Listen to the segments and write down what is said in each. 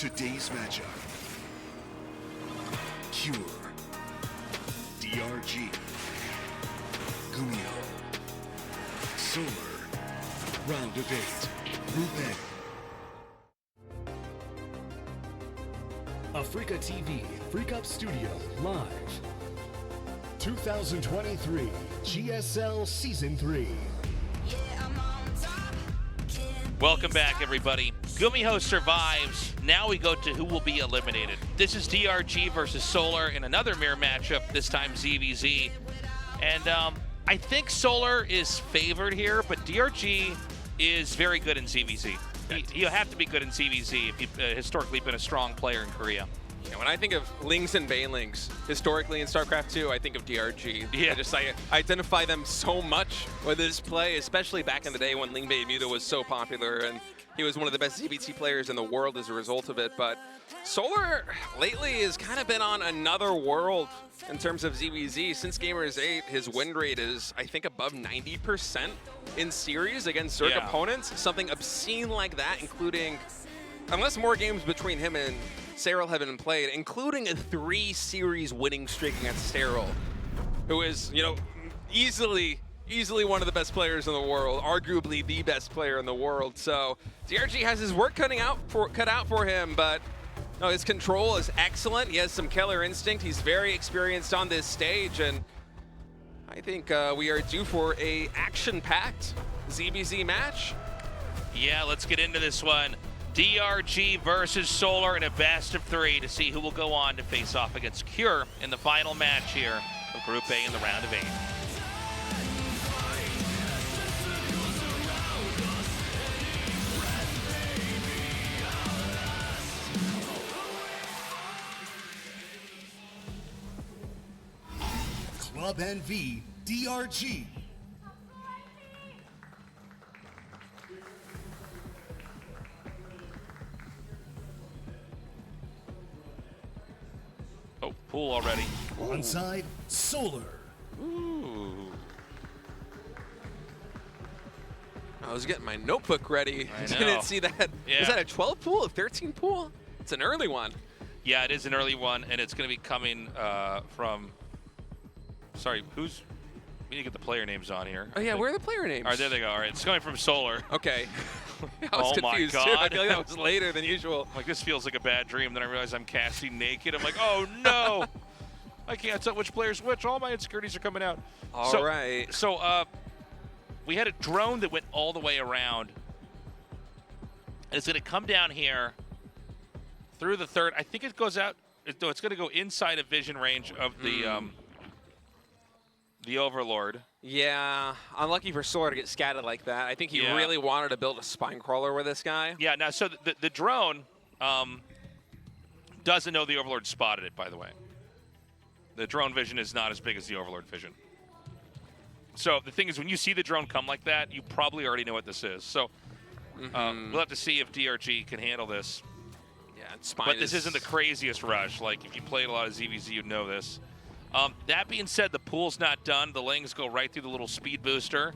Today's matchup. Cure. DRG. GuMiho. Solar. Round of 8. Group A. Africa TV, Freak Up Studio, live. 2023 GSL Season 3. Welcome back, everybody. GuMiho survives. Now we go to who will be eliminated. This is DRG versus Solar in another mirror matchup, this time ZVZ. And I think Solar is favored here, but DRG is very good in ZVZ. You have to be good in ZVZ if you've historically been a strong player in Korea. Yeah, when I think of Lings and Banelings, historically in StarCraft 2, I think of DRG. Yeah. I identify them so much with this play, especially back in the day when Ling Bei Muta was so popular, and he was one of the best ZVT players in the world as a result of it. But Solar lately has kind of been on another world in terms of ZVZ. Since Gamers 8, his win rate is, I think, above 90% in series against Zerg opponents. Something obscene like that, including, unless more games between him and Serral have been played, including a 3-series winning streak against Serral, who is, you know, easily one of the best players in the world, arguably the best player in the world. So DRG has his work cut out for him, but no, his control is excellent. He has some killer instinct. He's very experienced on this stage, and I think we are due for a action-packed ZVZ match. Yeah, let's get into this one. DRG versus Solar in a best of 3 to see who will go on to face off against Cure in the final match here of Group A in the round of 8. Club NV DRG. Oh, pool already. Onside, Solar. Ooh. I was getting my notebook ready. I Didn't know. see that. Yeah. Is that a 12 pool, a 13 pool? It's an early one. Yeah, it is an early one, and it's going to be coming from... Sorry, who's... We need to get the player names on here. Oh yeah, where are the player names? All right, there they go. All right, it's coming from Solar. Okay. I was Oh my confused too. I God. feel like that was later than usual. Like, this feels like a bad dream. Then I realize I'm casting naked. I'm like, oh no! I can't tell which player's which. All my insecurities are coming out. All right. So, we had a drone that went all the way around. And it's going to come down here through the third. I think it goes out. No, it's going to go inside of vision range of the Overlord. Yeah, unlucky for Solar to get scattered like that. I think he really wanted to build a spine crawler with this guy. Yeah, now, so the drone doesn't know the Overlord spotted it, by the way. The drone vision is not as big as the Overlord vision. So the thing is, when you see the drone come like that, you probably already know what this is. So we'll have to see if DRG can handle this. Yeah, spine But this isn't the craziest rush. Like, if you played a lot of ZVZ, you'd know this. That being said, the pool's not done. The Lings go right through the little speed booster.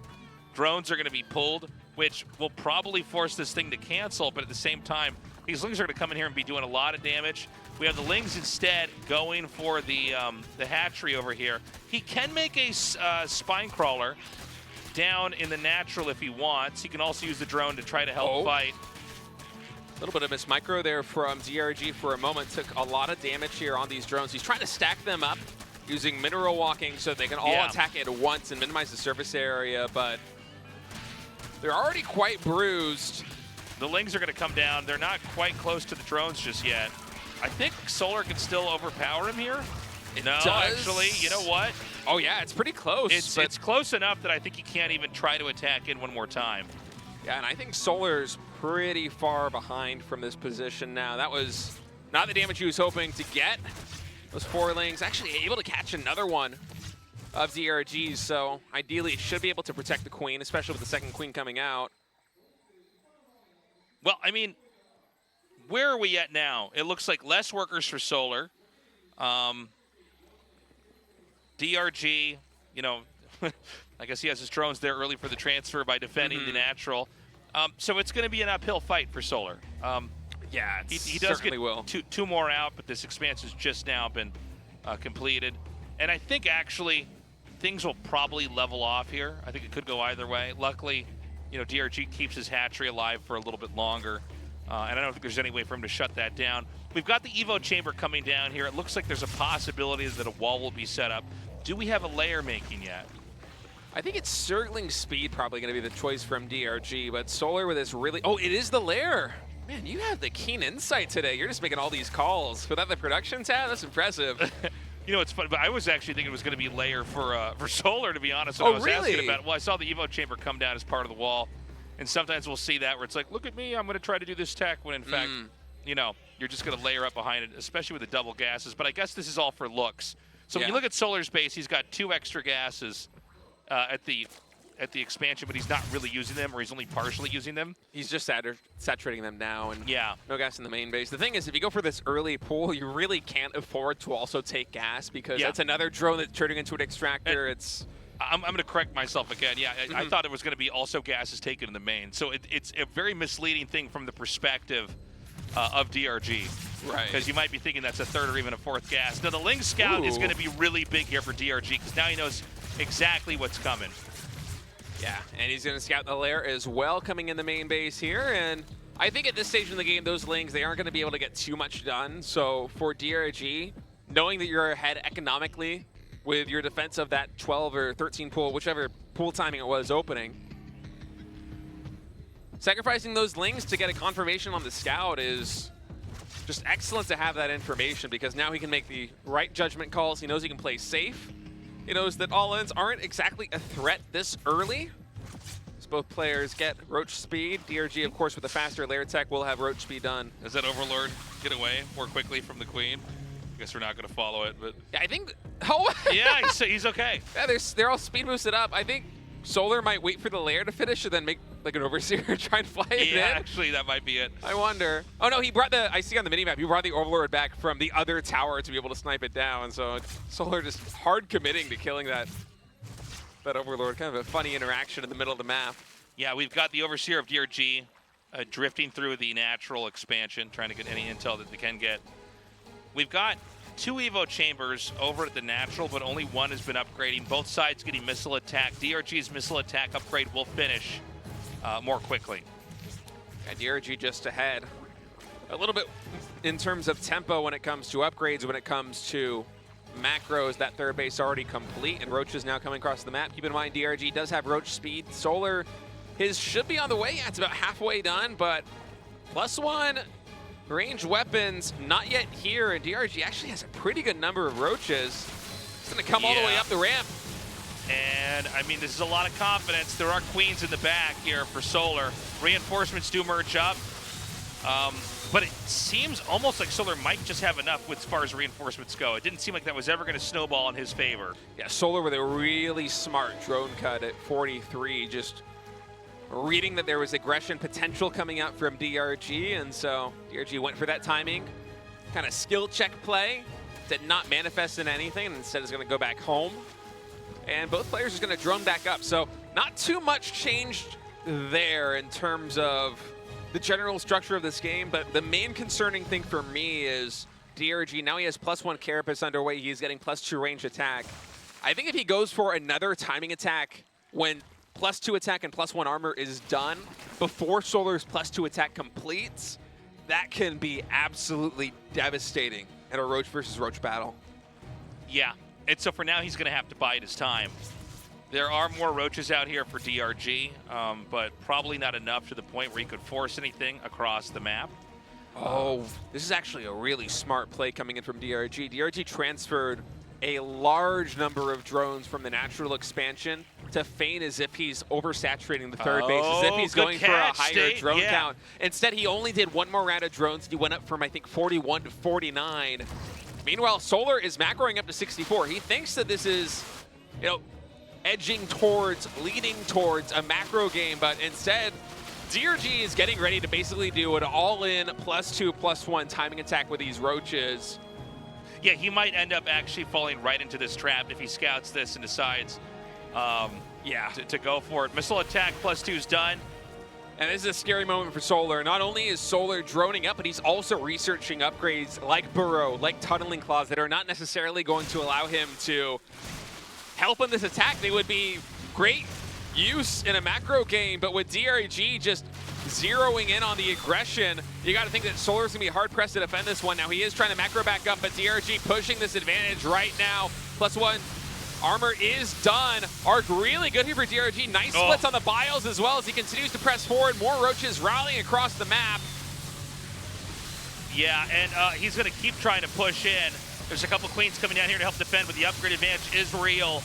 Drones are going to be pulled, which will probably force this thing to cancel, but at the same time, these Lings are going to come in here and be doing a lot of damage. We have the Lings instead going for the hatchery over here. He can make a spine crawler down in the natural if he wants. He can also use the drone to try to help fight. A little bit of miss micro there from DRG for a moment. Took a lot of damage here on these drones. He's trying to stack them up using mineral walking so they can all attack it at once and minimize the surface area, but they're already quite bruised. The Lings are going to come down. They're not quite close to the drones just yet. I think Solar can still overpower him here. No, actually, you know what? Oh yeah, it's pretty close. It's close enough that I think he can't even try to attack in one more time. Yeah, and I think Solar's pretty far behind from this position now. That was not the damage he was hoping to get. Those 4 Lings actually able to catch another one of DRG's, so ideally it should be able to protect the Queen, especially with the second Queen coming out. Well, I mean, where are we at now? It looks like less workers for Solar. DRG, you know, I guess he has his drones there early for the transfer by defending the natural. So it's going to be an uphill fight for Solar. Yeah, he does certainly get will. two more out, but this expansion's just now been completed. And I think actually things will probably level off here. I think it could go either way. Luckily, you know, DRG keeps his hatchery alive for a little bit longer. And I don't think there's any way for him to shut that down. We've got the Evo chamber coming down here. It looks like there's a possibility that a wall will be set up. Do we have a layer making yet? I think it's circling speed probably going to be the choice from DRG, but Solar with this really... Oh, it is the lair. Man, you have the keen insight today. You're just making all these calls. Without the production tab, that's impressive. You know, it's fun, but I was actually thinking it was going to be layer for Solar, to be honest. When Oh, I was really? asking about it. Well, I saw the Evo chamber come down as part of the wall, and sometimes we'll see that where it's like, look at me, I'm going to try to do this tech, when in fact, you know, you're just going to layer up behind it, especially with the double gases. But I guess this is all for looks. So when you look at Solar's base, he's got 2 extra gases at the expansion, but he's not really using them, or he's only partially using them. He's just saturating them now, and no gas in the main base. The thing is, if you go for this early pull, you really can't afford to also take gas, because that's another drone that's turning into an extractor. I'm going to correct myself again. Yeah, I thought it was going to be also gases taken in the main. So it's a very misleading thing from the perspective of DRG. Right. Because you might be thinking that's a 3rd or even a 4th gas. Now, the Ling Scout is going to be really big here for DRG, because now he knows exactly what's coming. Yeah, and he's going to scout the lair as well coming in the main base here. And I think at this stage in the game, those Lings, they aren't going to be able to get too much done. So for DRG, knowing that you're ahead economically with your defense of that 12 or 13 pool, whichever pool timing it was opening, sacrificing those Lings to get a confirmation on the scout is just excellent to have that information, because now he can make the right judgment calls. He knows he can play safe. He knows that all-ins aren't exactly a threat this early, as both players get Roach speed. DRG, of course, with the faster lair tech, will have Roach speed done. Does that Overlord get away more quickly from the Queen? I guess we're not going to follow it, but... Yeah, I think... Oh! Yeah, he's okay. Yeah, they're all speed boosted up. I think Solar might wait for the lair to finish and then make like an Overseer try and fly it in. Yeah, actually, that might be it. I wonder. Oh, no, he brought the... I see on the minimap, he brought the Overlord back from the other tower to be able to snipe it down. So Solar just hard committing to killing that Overlord. Kind of a funny interaction in the middle of the map. Yeah, we've got the Overseer of DRG drifting through the natural expansion, trying to get any intel that they can get. We've got 2 Evo chambers over at the natural, but only one has been upgrading. Both sides getting missile attack. DRG's missile attack upgrade will finish more quickly. Yeah, DRG just ahead. A little bit in terms of tempo when it comes to upgrades, when it comes to macros. That 3rd base already complete, and Roach is now coming across the map. Keep in mind, DRG does have Roach speed. Solar, his should be on the way. Yeah, it's about halfway done, but +1 range weapons, not yet here, and DRG actually has a pretty good number of Roaches. It's going to come all the way up the ramp. And, I mean, this is a lot of confidence. There are Queens in the back here for Solar. Reinforcements do merge up. But it seems almost like Solar might just have enough as far as reinforcements go. It didn't seem like that was ever going to snowball in his favor. Yeah, Solar with a really smart drone cut at 43, just reading that there was aggression potential coming out from DRG, and so DRG went for that timing. Kind of skill check play. Did not manifest in anything, and instead is going to go back home. And both players are going to drone back up. So not too much changed there in terms of the general structure of this game, but the main concerning thing for me is DRG, now he has +1 carapace underway. He's getting +2 range attack. I think if he goes for another timing attack when +2 attack and +1 armor is done before Solar's +2 attack completes, that can be absolutely devastating in a Roach versus Roach battle. Yeah, and so for now, he's going to have to bide his time. There are more Roaches out here for DRG, but probably not enough to the point where he could force anything across the map. Oh, this is actually a really smart play coming in from DRG. DRG transferred a large number of drones from the natural expansion to feign as if he's oversaturating the 3rd base, as if he's going for a higher drone count. Instead, he only did 1 more round of drones. He went up from, I think, 41 to 49. Meanwhile, Solar is macroing up to 64. He thinks that this is, you know, edging towards, leading towards a macro game, but instead, DRG is getting ready to basically do an all-in +2, +1 timing attack with these Roaches. Yeah, he might end up actually falling right into this trap if he scouts this and decides to go for it. Missile attack +2 is done. And this is a scary moment for Solar. Not only is Solar droning up, but he's also researching upgrades like Burrow, like Tunneling Claws that are not necessarily going to allow him to help in this attack. They would be great use in a macro game, but with DRG just zeroing in on the aggression, you got to think that Solar's going to be hard-pressed to defend this one. Now, he is trying to macro back up, but DRG pushing this advantage right now. +1 armor is done. Arc really good here for DRG. Nice splits on the bios as well as he continues to press forward. More roaches rallying across the map. Yeah, and he's going to keep trying to push in. There's a couple queens coming down here to help defend, but the upgrade advantage is real.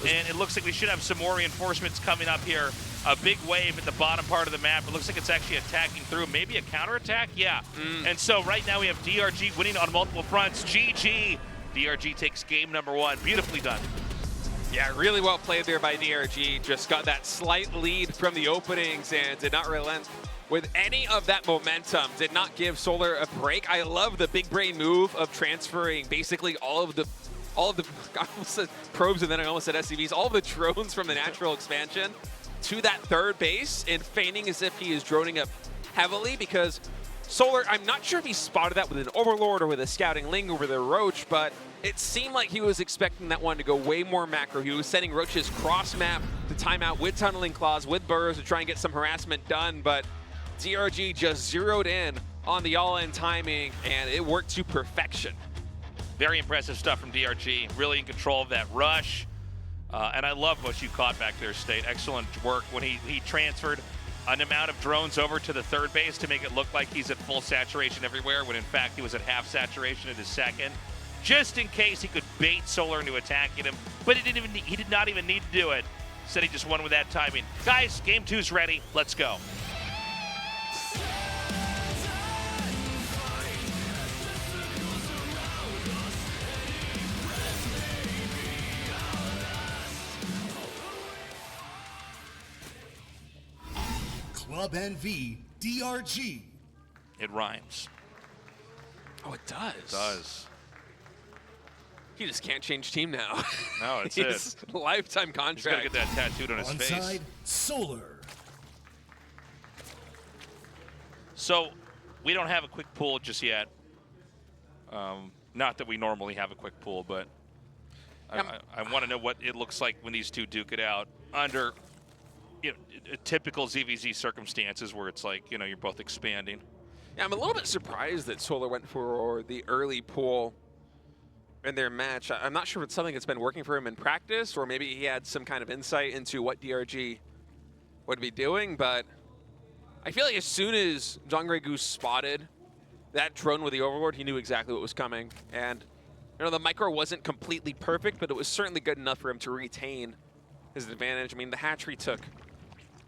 And it looks like we should have some more reinforcements coming up here. A big wave at the bottom part of the map. It looks like it's actually attacking through. Maybe a counterattack? Yeah. And so right now we have DRG winning on multiple fronts. GG. DRG takes game number 1. Beautifully done. Yeah, really well played there by DRG. Just got that slight lead from the openings and did not relent with any of that momentum. Did not give Solar a break. I love the big brain move of transferring basically all of the I almost said probes and then I almost said SCVs, all of the drones from the natural expansion to that third base and feigning as if he is droning up heavily because Solar, I'm not sure if he spotted that with an Overlord or with a Scouting Ling or with a Roach, but it seemed like he was expecting that one to go way more macro. He was sending Roaches cross-map to time out with Tunneling Claws, with Burrows to try and get some harassment done, but DRG just zeroed in on the all-in timing, and it worked to perfection. Very impressive stuff from DRG. Really in control of that rush. And I love what you caught back there, State. Excellent work when he transferred an amount of drones over to the third base to make it look like he's at full saturation everywhere, when in fact he was at half saturation at his second, just in case he could bait Solar into attacking him. But he did not even need to do it. Said he just won with that timing. Guys, game 2's ready. Let's go. Club NV DRG. It rhymes. Oh, it does. It does. He just can't change team now. No, it's He's it. Lifetime He's got to contract. get that tattooed on his face. Onside, Solar. So, we don't have a quick pool just yet. Not that we normally have a quick pool, but I want to know what it looks like when these two duke it out under typical ZVZ circumstances where it's like, you're both expanding. Yeah, I'm a little bit surprised that Solar went for the early pool in their match. I'm not sure if it's something that's been working for him in practice, or maybe he had some kind of insight into what DRG would be doing, but I feel like as soon as John Grey Goose spotted that drone with the Overlord, he knew exactly what was coming. And the micro wasn't completely perfect, but it was certainly good enough for him to retain his advantage. I mean, the hatchery took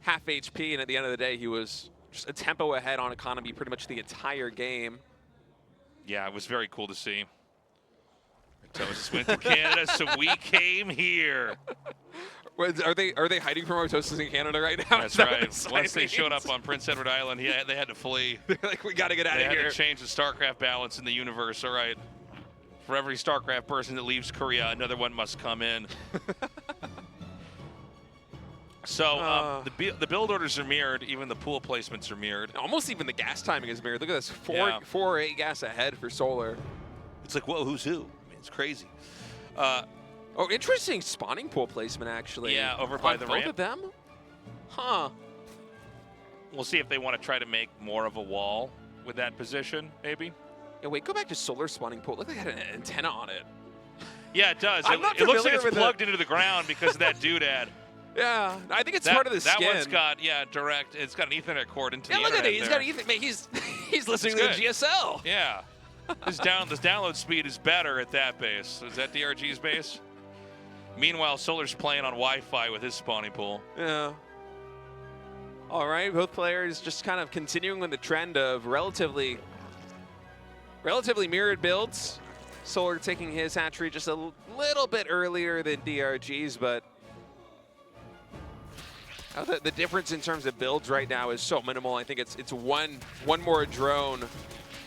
half HP, and at the end of the day, he was just a tempo ahead on economy pretty much the entire game. Yeah, it was very cool to see. Artosis went to Canada, so we came here. Are they hiding from Artosis in Canada right now? That's right. Once they showed up on Prince Edward Island, they had to flee. They're like, we got to get out of here. They had to change the StarCraft balance in the universe. All right. For every StarCraft person that leaves Korea, another one must come in. So the build orders are mirrored. Even the pool placements are mirrored. Almost even the gas timing is mirrored. Look at this, 4 or 8 gas ahead for Solar. It's like, whoa, who's who? I mean, it's crazy. Oh, interesting spawning pool placement, actually. Yeah, over by the ramp. Both of them? Huh. We'll see if they want to try to make more of a wall with that position, maybe. Yeah, wait, go back to Solar spawning pool. Look like it had an antenna on it. Yeah, it does. I'm not it looks like familiar it's plugged into the ground because of that doodad. Yeah, I think it's part of the skin. That one's got, direct. It's got an Ethernet cord into the internet. Yeah, look at it. He's got Ethernet. Mate, he's listening to the GSL. Yeah. This download speed is better at that base. Is that DRG's base? Meanwhile, Solar's playing on Wi-Fi with his spawning pool. Yeah. All right, both players just kind of continuing with the trend of relatively mirrored builds. Solar taking his hatchery just a little bit earlier than DRG's, but the difference in terms of builds right now is so minimal. I think it's one more drone,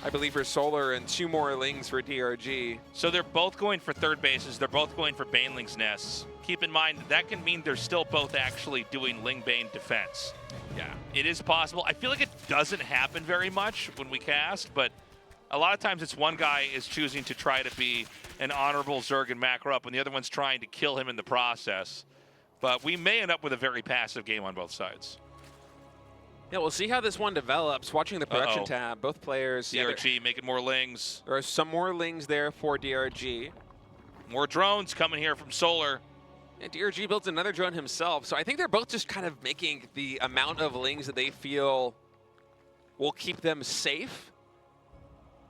I believe, for Solar and 2 more Lings for DRG. So they're both going for third bases. They're both going for Baneling's nests. Keep in mind, that can mean they're still both actually doing Ling Bane defense. Yeah, it is possible. I feel like it doesn't happen very much when we cast, but a lot of times it's one guy is choosing to try to be an honorable Zerg and macro up, and the other one's trying to kill him in the process. But we may end up with a very passive game on both sides. Yeah, we'll see how this one develops. Watching the production tab, both players. DRG making more lings. There are some more lings there for DRG. More drones coming here from Solar. And DRG builds another drone himself, so I think they're both just kind of making the amount of lings that they feel will keep them safe.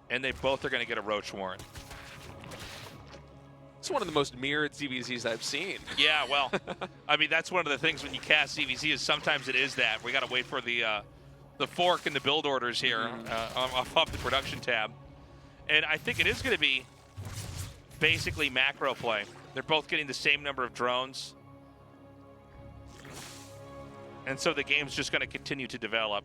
And they both are going to get a Roach Warren. It's one of the most mirrored CVZs I've seen. Yeah, well, I mean, that's one of the things when you cast CVZ is sometimes it is that. We got to wait for the fork in the build orders here off the production tab. And I think it is going to be basically macro play. They're both getting the same number of drones. And so the game's just going to continue to develop.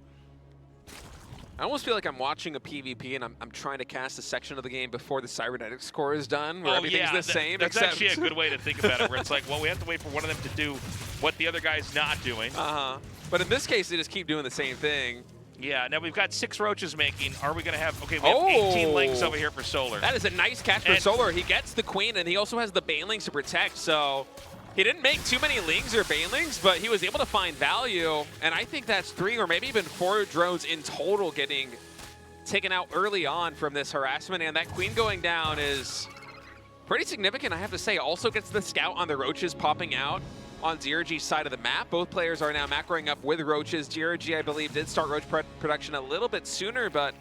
I almost feel like I'm watching a PvP and I'm trying to cast a section of the game before the cybernetics score is done, where everything's the same. That's actually a good way to think about it, where it's like, well, we have to wait for one of them to do what the other guy's not doing. But in this case, they just keep doing the same thing. Yeah, now we've got 6 roaches making. Are we going to have, okay, we have 18 links over here for Solar. That is a nice catch for Solar. He gets the queen, and he also has the banelings to protect, so he didn't make too many lings or banelings, but he was able to find value, and I think that's 3 or maybe even 4 drones in total getting taken out early on from this harassment, and that queen going down is pretty significant, I have to say. Also gets the scout on the roaches popping out on DRG's side of the map. Both players are now macroing up with roaches. DRG, I believe, did start roach production a little bit sooner, but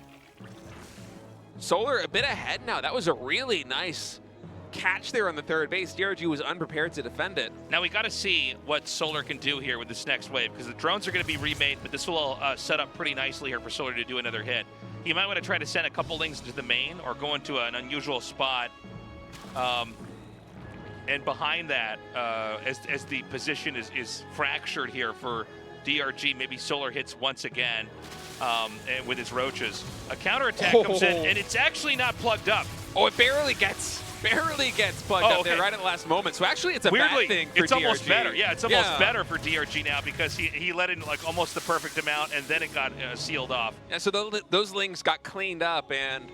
Solar a bit ahead now. That was a really nice catch there on the third base. DRG was unprepared to defend it. Now we got to see what Solar can do here with this next wave, because the drones are going to be remade, but this will set up pretty nicely here for Solar to do another hit. He might want to try to send a couple lings to the main or go into an unusual spot. And behind that, as the position is fractured here for DRG, maybe Solar hits once again and with his roaches. A counterattack comes in, and it's actually not plugged up. Oh, it barely gets plugged up there right at the last moment. So actually, it's a weirdly bad thing for it's DRG. Almost better. Yeah, it's almost better for DRG now, because he let in like almost the perfect amount, and then it got sealed off. Yeah, so those lings got cleaned up, and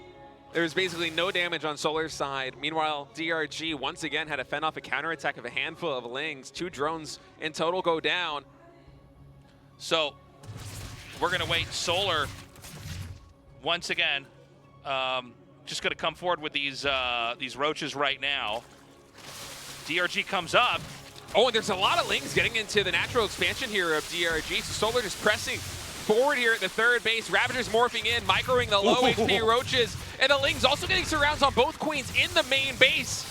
there's basically no damage on Solar's side. Meanwhile, DRG once again had to fend off a counterattack of a handful of lings. 2 drones in total go down. So we're going to wait. Solar, once again, just going to come forward with these roaches right now. DRG comes up. Oh, and there's a lot of lings getting into the natural expansion here of DRG. So Solar just pressing forward here at the third base. Ravagers morphing in, microing the low HP roaches. And the lings also getting surrounds on both queens in the main base.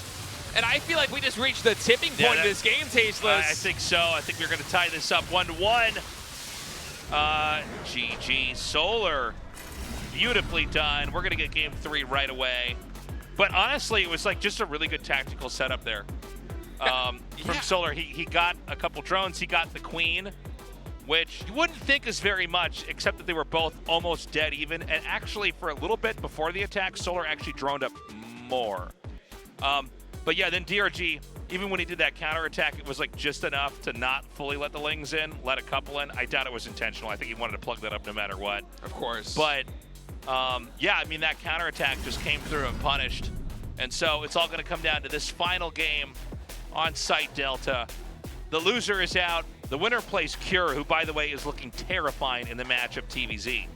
And I feel like we just reached the tipping point of this game, Tasteless. I think so. I think we're going to tie this up 1-1. GG. Solar, beautifully done. We're going to get game 3 right away. But honestly, it was like just a really good tactical setup there. From Solar, he got a couple drones. He got the queen, which you wouldn't think is very much, except that they were both almost dead even. And actually, for a little bit before the attack, Solar actually droned up more. But yeah, then DRG, even when he did that counterattack, it was like just enough to not fully let the lings in, let a couple in. I doubt it was intentional. I think he wanted to plug that up no matter what. Of course. But yeah, I mean, that counterattack just came through and punished. And so it's all going to come down to this final game on Site Delta. The loser is out. The winner plays Cure, who, by the way, is looking terrifying in the matchup TVZ.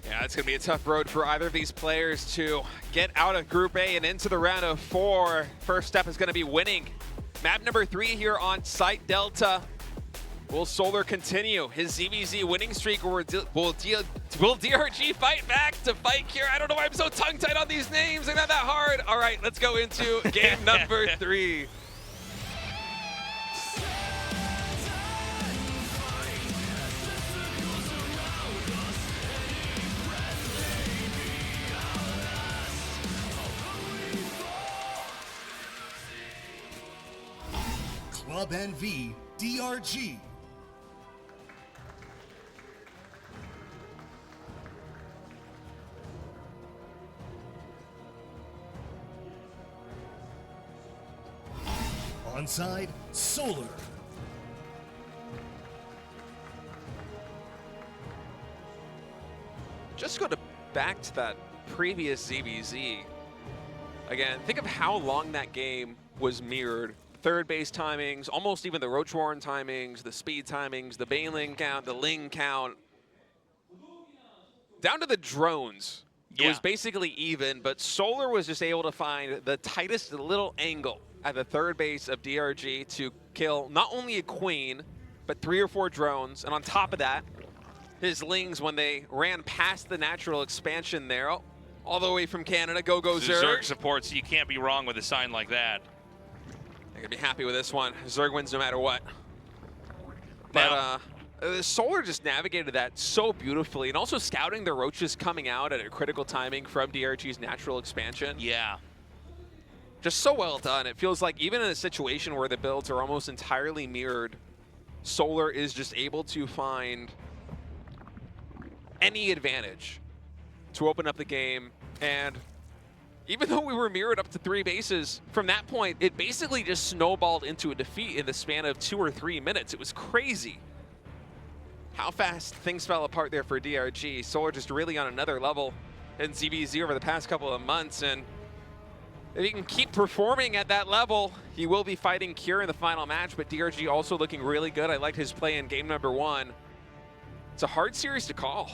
Yeah, it's going to be a tough road for either of these players to get out of Group A and into the round of 4. First step is going to be winning map number 3 here on Site Delta. Will Solar continue his ZVZ winning streak, or will DRG fight back to fight Cure? I don't know why I'm so tongue-tied on these names. They're not that hard. All right, let's go into game number 3. Club NV DRG. Onside, Solar. back to that previous ZVZ. Again, think of how long that game was mirrored. Third base timings, almost even the Roach Warren timings, the speed timings, the Baneling count, the Ling count. Down to the drones. It was basically even, but Solar was just able to find the tightest little angle at the third base of DRG to kill not only a Queen, but 3 or 4 drones. And on top of that, his Lings, when they ran past the natural expansion there, all the way from Canada, go Zerg. Zerg support, so you can't be wrong with a sign like that. They're going to be happy with this one. Zerg wins no matter what. But Solar just navigated that so beautifully, and also scouting the Roaches coming out at a critical timing from DRG's natural expansion. Yeah. Just so well done. It feels like even in a situation where the builds are almost entirely mirrored, Solar is just able to find any advantage to open up the game. And even though we were mirrored up to 3 bases, from that point, it basically just snowballed into a defeat in the span of 2 or 3 minutes. It was crazy how fast things fell apart there for DRG. Solar just really on another level in ZVZ over the past couple of months. And if he can keep performing at that level, he will be fighting Cure in the final match, but DRG also looking really good. I liked his play in game number 1. It's a hard series to call.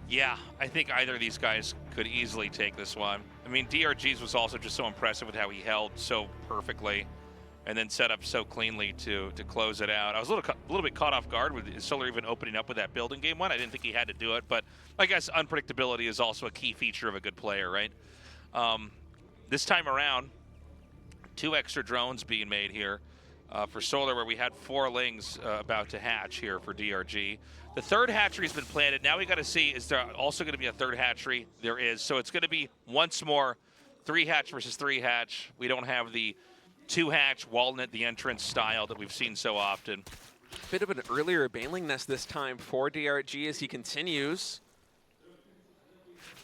Yeah, I think either of these guys could easily take this one. I mean, DRG's was also just so impressive with how he held so perfectly and then set up so cleanly to close it out. I was a little bit caught off guard with Solar even opening up with that build in game 1. I didn't think he had to do it, but I guess unpredictability is also a key feature of a good player, right? This time around, 2 extra drones being made here for Solar, where we had 4 Lings about to hatch here for DRG. The third hatchery has been planted. Now we got to see, is there also going to be a third hatchery? There is. So it's going to be once more 3 hatch versus 3 hatch. We don't have the 2 hatch walnut, the entrance style that we've seen so often. Bit of an earlier Baneling nest this time for DRG as he continues.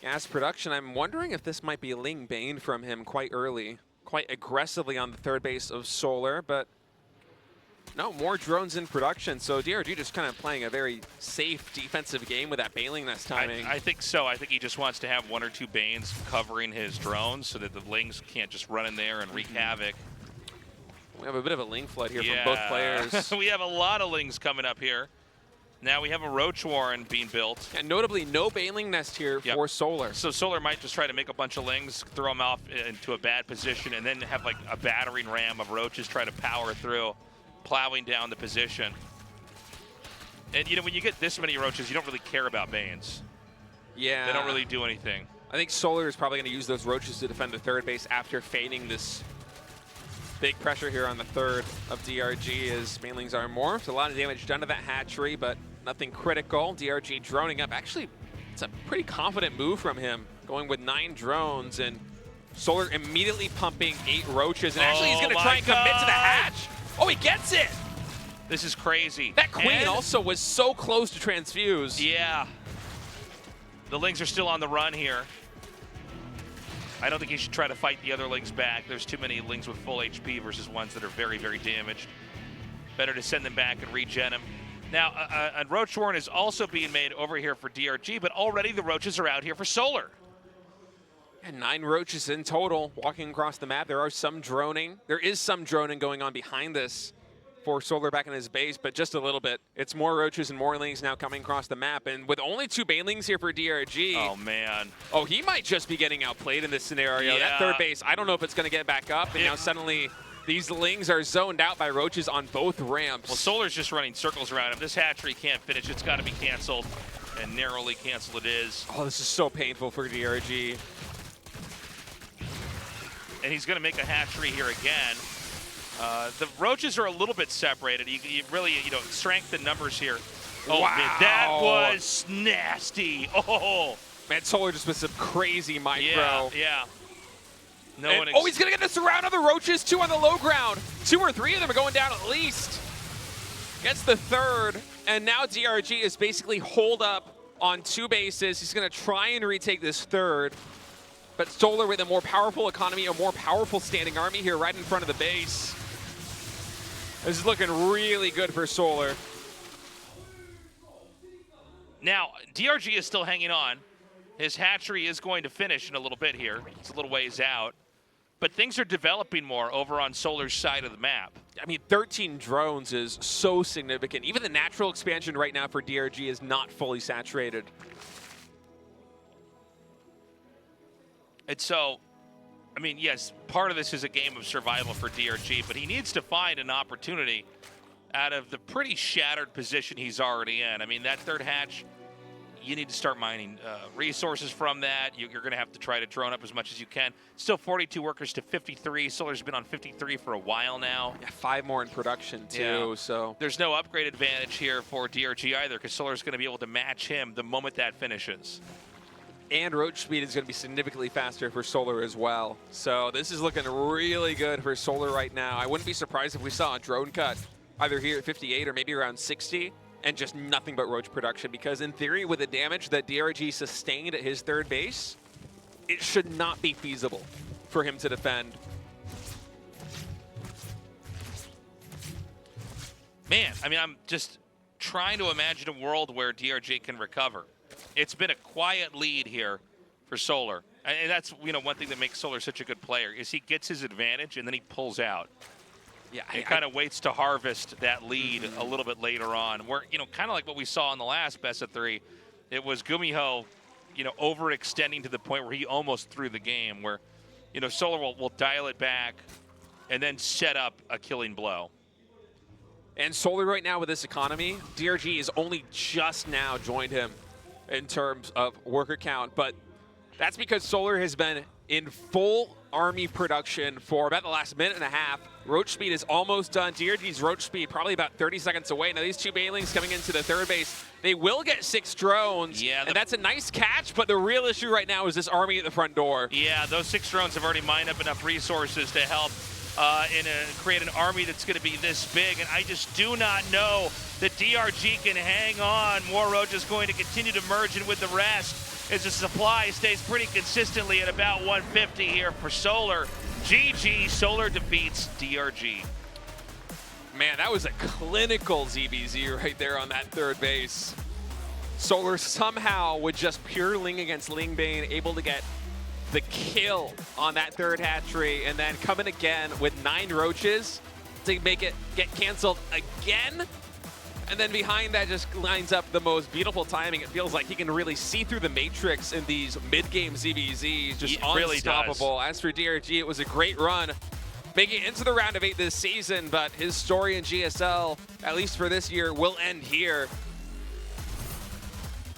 Gas production, I'm wondering if this might be Ling Bane from him quite early, quite aggressively on the third base of Solar, but no, more drones in production. So DRG just kind of playing a very safe defensive game with that Baneling nest timing. I think so. I think he just wants to have 1 or 2 Banes covering his drones so that the Lings can't just run in there and wreak havoc. We have a bit of a Ling flood here from both players. We have a lot of Lings coming up here. Now we have a Roach Warren being built. And notably, no Baneling nest here for Solar. So Solar might just try to make a bunch of Lings, throw them off into a bad position, and then have like a battering ram of Roaches try to power through, plowing down the position. And you know, when you get this many Roaches, you don't really care about Banes. Yeah. They don't really do anything. I think Solar is probably going to use those Roaches to defend the third base after feigning this big pressure here on the third of DRG as Banelings are morphed. A lot of damage done to that hatchery, but nothing critical. DRG droning up. Actually, it's a pretty confident move from him, going with 9 drones, and Solar immediately pumping 8 Roaches. And actually, he's going to try and commit to the hatch. Oh, he gets it! This is crazy. That Queen also was so close to transfuse. Yeah. The Lings are still on the run here. I don't think he should try to fight the other Lings back. There's too many Lings with full HP versus ones that are very, very damaged. Better to send them back and regen them. Now, a Roach Warren is also being made over here for DRG, but already the Roaches are out here for Solar. And 9 Roaches in total walking across the map. There is some droning going on behind this for Solar back in his base, but just a little bit. It's more Roaches and more Lings now coming across the map. And with only 2 Banelings here for DRG. Oh, man. Oh, he might just be getting outplayed in this scenario. Yeah. That third base, I don't know if it's going to get back up. And now suddenly these Lings are zoned out by Roaches on both ramps. Well, Solar's just running circles around him. This hatchery can't finish. It's got to be canceled. And narrowly canceled it is. Oh, this is so painful for DRG. And he's going to make a hatchery here again. The Roaches are a little bit separated. You really, strength in numbers here. Oh, wow. Man, that was nasty. Oh. Man, Solar just with some crazy micro. Yeah. He's going to get this around other Roaches, 2 on the low ground. 2 or 3 of them are going down at least. Gets the third, and now DRG is basically holed up on 2 bases. He's going to try and retake this third. But Solar with a more powerful economy, a more powerful standing army here right in front of the base. This is looking really good for Solar. Now, DRG is still hanging on. His hatchery is going to finish in a little bit here. It's a little ways out. But things are developing more over on Solar's side of the map. I mean, 13 drones is so significant. Even the natural expansion right now for DRG is not fully saturated. And so, I mean, yes, part of this is a game of survival for DRG, but he needs to find an opportunity out of the pretty shattered position he's already in. I mean, that third hatch, you need to start mining resources from that. You're going to have to try to drone up as much as you can. Still 42 workers to 53. Solar's been on 53 for a while now. Yeah, 5 more in production, too. Yeah. So there's no upgrade advantage here for DRG either, because Solar's going to be able to match him the moment that finishes. And roach speed is going to be significantly faster for Solar as well. So this is looking really good for Solar right now. I wouldn't be surprised if we saw a drone cut either here at 58 or maybe around 60. And just nothing but roach production, because in theory, with the damage that DRG sustained at his third base, it should not be feasible for him to defend. Man, I mean, I'm just trying to imagine a world where DRG can recover. It's been a quiet lead here for Solar. And that's, you know, one thing that makes Solar such a good player is he gets his advantage and then he pulls out. Yeah, He kind of waits to harvest that lead a little bit later on. Where, you know, kind of like what we saw in the last best of 3, it was GuMiho, you know, overextending to the point where he almost threw the game. Where, you know, Solar will dial it back and then set up a killing blow. And Solar right now with this economy, DRG has only just now joined him in terms of worker count, but that's because Solar has been in full army production for about the last minute and a half. Roach speed is almost done. DRG's roach speed probably about 30 seconds away. Now these 2 banelings coming into the third base, they will get 6 drones, and that's a nice catch, but the real issue right now is this army at the front door. Yeah, those 6 drones have already mined up enough resources to help create an army that's going to be this big, and I just do not know that DRG can hang on. More Roach is going to continue to merge in with the rest as the supply stays pretty consistently at about 150 here for Solar. GG, Solar defeats DRG. Man, that was a clinical ZBZ right there on that third base. Solar somehow, with just pure Ling against Lingbane, able to get the kill on that third hatchery, and then coming again with 9 roaches to make it get canceled again. And then behind that just lines up the most beautiful timing. It feels like he can really see through the matrix in these mid-game ZBZs, just unstoppable. As for DRG, it was a great run, making it into the round of 8 this season, but his story in GSL, at least for this year, will end here.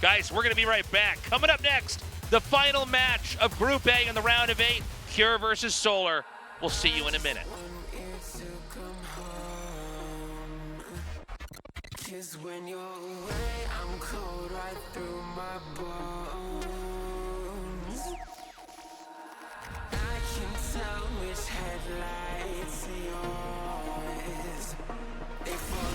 Guys, we're going to be right back. Coming up next, the final match of Group A in the round of 8, Pure versus Solar. We'll see you in a minute. 'Cause when you're away, I'm cold right through my bones. I can tell which headlights are yours. They fall